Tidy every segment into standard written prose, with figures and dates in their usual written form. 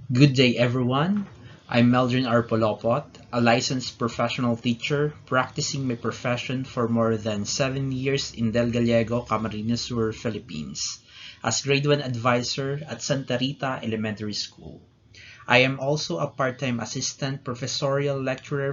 Good day, everyone. I'm Meldrin R. Polopot, a licensed professional teacher practicing my profession for more than 7 years in Del Gallego, Camarines Sur, Philippines, as Grade 1 advisor at Santa Rita Elementary School. I am also a part-time assistant professorial lecturer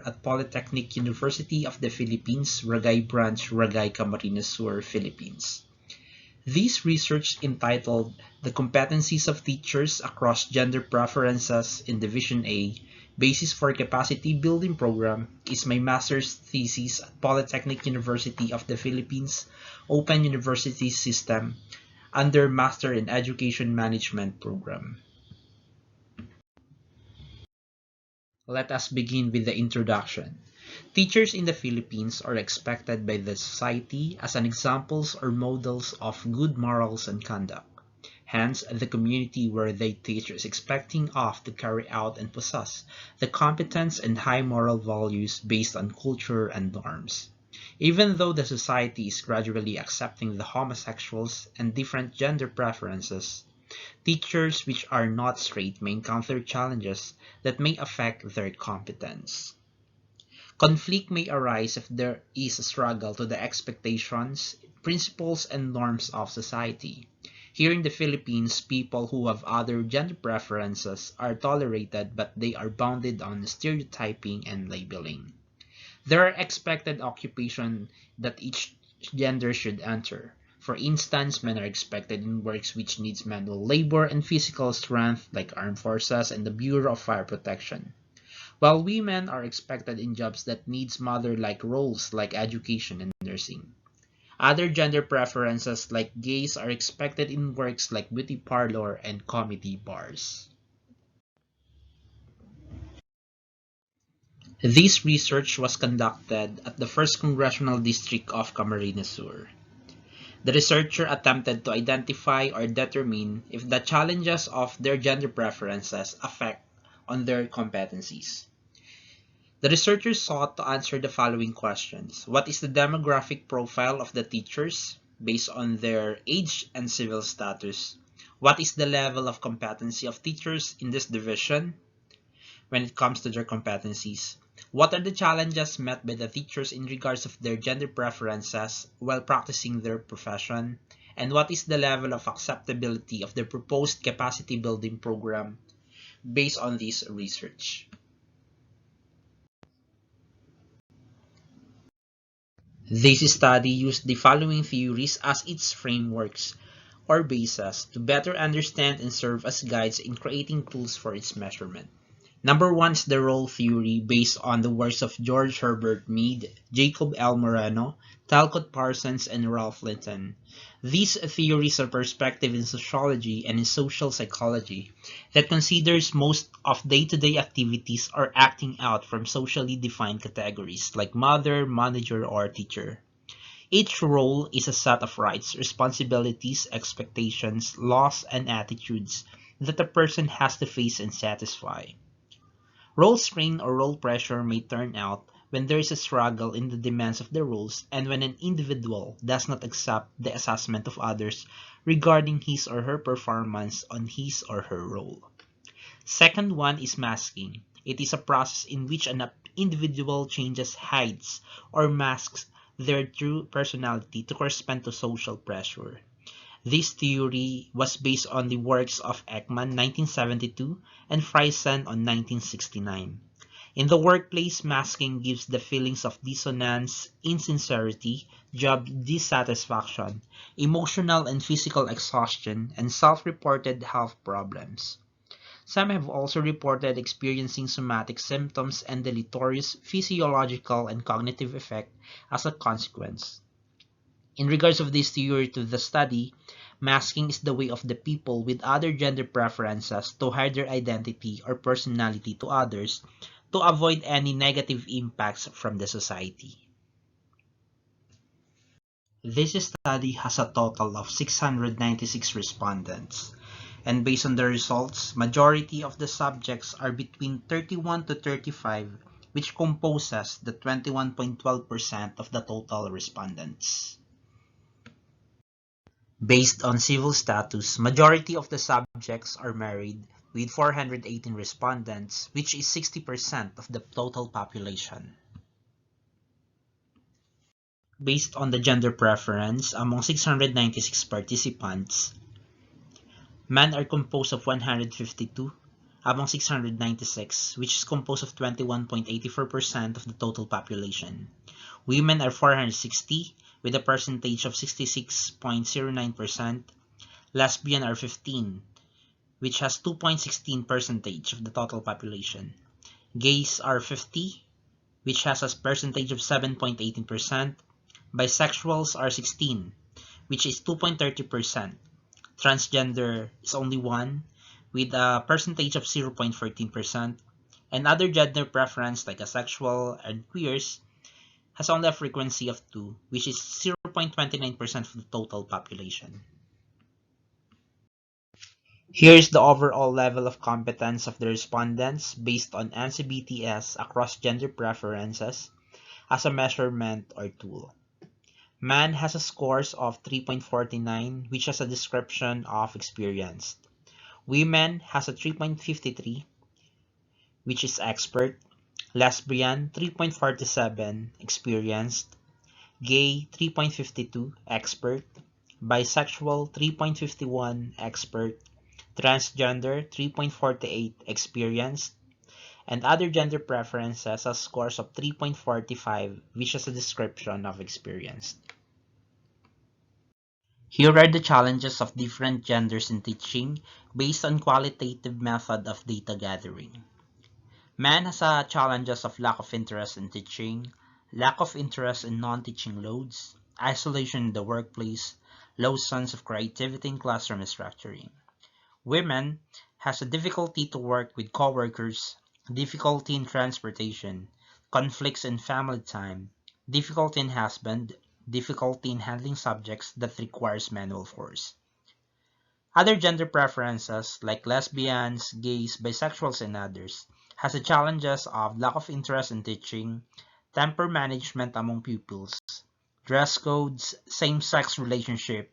at Polytechnic University of the Philippines, Ragay Branch, Ragay, Camarines Sur, Philippines. This research entitled The Competencies of Teachers Across Gender Preferences in Division A, Basis for Capacity Building Program is my master's thesis at Polytechnic University of the Philippines Open University System under Master in Education Management program. Let us begin with the introduction. Teachers in the Philippines are expected by the society as an examples or models of good morals and conduct. Hence, the community where they teach is expecting of to carry out and possess the competence and high moral values based on culture and norms. Even though the society is gradually accepting the homosexuals and different gender preferences, teachers which are not straight may encounter challenges that may affect their competence. Conflict may arise if there is a struggle to the expectations, principles, and norms of society. Here in the Philippines, people who have other gender preferences are tolerated, but they are bounded on stereotyping and labeling. There are expected occupations that each gender should enter. For instance, men are expected in works which needs manual labor and physical strength like armed forces and the Bureau of Fire Protection, while women are expected in jobs that needs mother-like roles like education and nursing. Other gender preferences like gays are expected in works like beauty parlor and comedy bars. This research was conducted at the 1st Congressional District of Camarines Sur. The researcher attempted to identify or determine if the challenges of their gender preferences affect on their competencies. The researchers sought to answer the following questions. What is the demographic profile of the teachers based on their age and civil status? What is the level of competency of teachers in this division when it comes to their competencies? What are the challenges met by the teachers in regards of their gender preferences while practicing their profession? And what is the level of acceptability of the proposed capacity building program based on this research? This study used the following theories as its frameworks or bases to better understand and serve as guides in creating tools for its measurement. Number one is the role theory based on the works of George Herbert Mead, Jacob L. Moreno, Talcott Parsons, and Ralph Linton. These theories are perspective in sociology and in social psychology that considers most of day-to-day activities are acting out from socially defined categories like mother, manager, or teacher. Each role is a set of rights, responsibilities, expectations, laws, and attitudes that a person has to face and satisfy. Role strain or role pressure may turn out when there is a struggle in the demands of the roles and when an individual does not accept the assessment of others regarding his or her performance on his or her role. Second one is masking. It is a process in which an individual changes, hides, or masks their true personality to correspond to social pressure. This theory was based on the works of Ekman (1972) and Friesen on 1969. In the workplace, masking gives the feelings of dissonance, insincerity, job dissatisfaction, emotional and physical exhaustion, and self-reported health problems. Some have also reported experiencing somatic symptoms and deleterious physiological and cognitive effect as a consequence. In regards of this theory to the study, masking is the way of the people with other gender preferences to hide their identity or personality to others to avoid any negative impacts from the society. This study has a total of 696 respondents, and based on the results, majority of the subjects are between 31 to 35, which composes the 21.12% of the total respondents. Based on civil status, majority of the subjects are married, with 418 respondents, which is 60% of the total population. Based on the gender preference, among 696 participants, men are composed of 152 among 696, which is composed of 21.84% of the total population. Women are 460 with a percentage of 66.09%. Lesbian are 15, which has 2.16% of the total population. Gays are 50, which has a percentage of 7.18%. Bisexuals are 16, which is 2.30%. Transgender is only 1, with a percentage of 0.14%. And other gender preference like asexual and queers has only a frequency of 2, which is 0.29% of the total population. Here is the overall level of competence of the respondents based on NCBTS across gender preferences as a measurement or tool. Man has a scores of 3.49, which has a description of experienced. Women has a 3.53, which is expert. Lesbian, 3.47, experienced. Gay, 3.52, expert. Bisexual, 3.51, expert. Transgender, 3.48, experienced. And other gender preferences has scores of 3.45, which is a description of experienced. Here are the challenges of different genders in teaching based on qualitative method of data gathering. Man has a challenges of lack of interest in teaching, lack of interest in non-teaching loads, isolation in the workplace, low sense of creativity in classroom structuring. Women has a difficulty to work with coworkers, difficulty in transportation, conflicts in family time, difficulty in husband, difficulty in handling subjects that requires manual force. Other gender preferences like lesbians, gays, bisexuals, and others has the challenges of lack of interest in teaching, temper management among pupils, dress codes, same-sex relationship,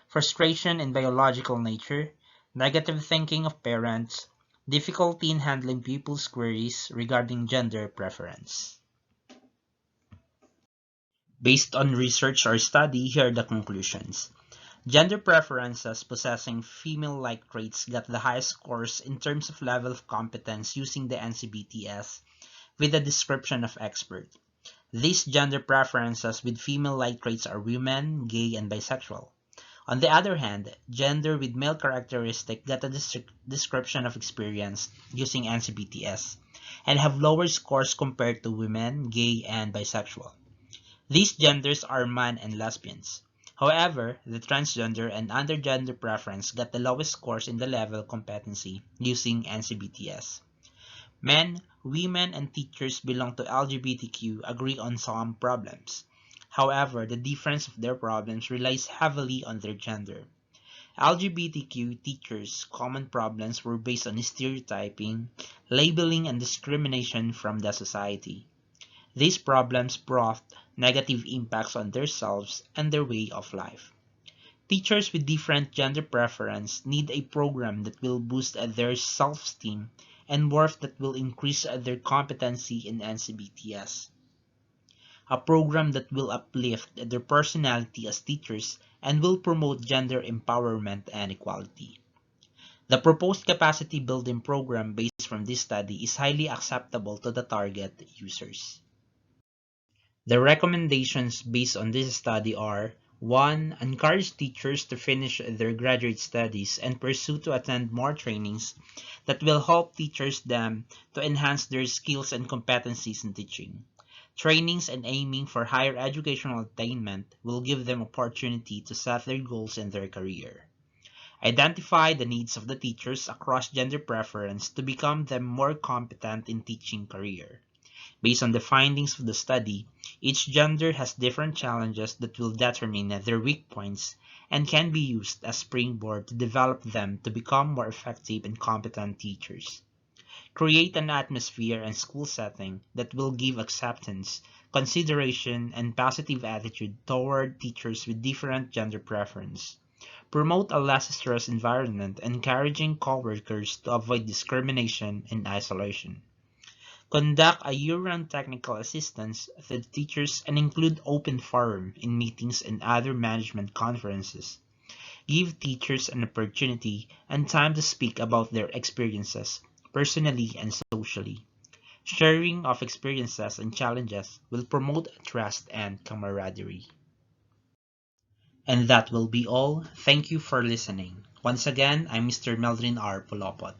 frustration in biological nature, negative thinking of parents, difficulty in handling pupils' queries regarding gender preference. Based on research or study, here are the conclusions. Gender preferences possessing female-like traits got the highest scores in terms of level of competence using the NCBTS with a description of expert. These gender preferences with female-like traits are women, gay, and bisexual. On the other hand, gender with male characteristic got a description of experience using NCBTS and have lower scores compared to women, gay, and bisexual. These genders are man and lesbians. However, the transgender and other gender preference got the lowest scores in the level competency using NCBTS. Men, women, and teachers belong to LGBTQ agree on some problems. However, the difference of their problems relies heavily on their gender. LGBTQ teachers' common problems were based on stereotyping, labeling, and discrimination from the society. These problems brought negative impacts on themselves and their way of life. Teachers with different gender preference need a program that will boost their self-esteem and work that will increase their competency in NCBTS. A program that will uplift their personality as teachers and will promote gender empowerment and equality. The proposed capacity building program based from this study is highly acceptable to the target users. The recommendations based on this study are: 1. Encourage teachers to finish their graduate studies and pursue to attend more trainings that will help teachers them to enhance their skills and competencies in teaching. Trainings and aiming for higher educational attainment will give them opportunity to set their goals in their career. Identify the needs of the teachers across gender preference to become them more competent in teaching career. Based on the findings of the study, each gender has different challenges that will determine their weak points and can be used as springboard to develop them to become more effective and competent teachers. Create an atmosphere and school setting that will give acceptance, consideration, and positive attitude toward teachers with different gender preference. Promote a less stressed environment, encouraging coworkers to avoid discrimination and isolation. Conduct a year-round technical assistance to the teachers and include open forum in meetings and other management conferences. Give teachers an opportunity and time to speak about their experiences, personally and socially. Sharing of experiences and challenges will promote trust and camaraderie. And that will be all. Thank you for listening. Once again, I'm Mr. Meldrin R. Polopot.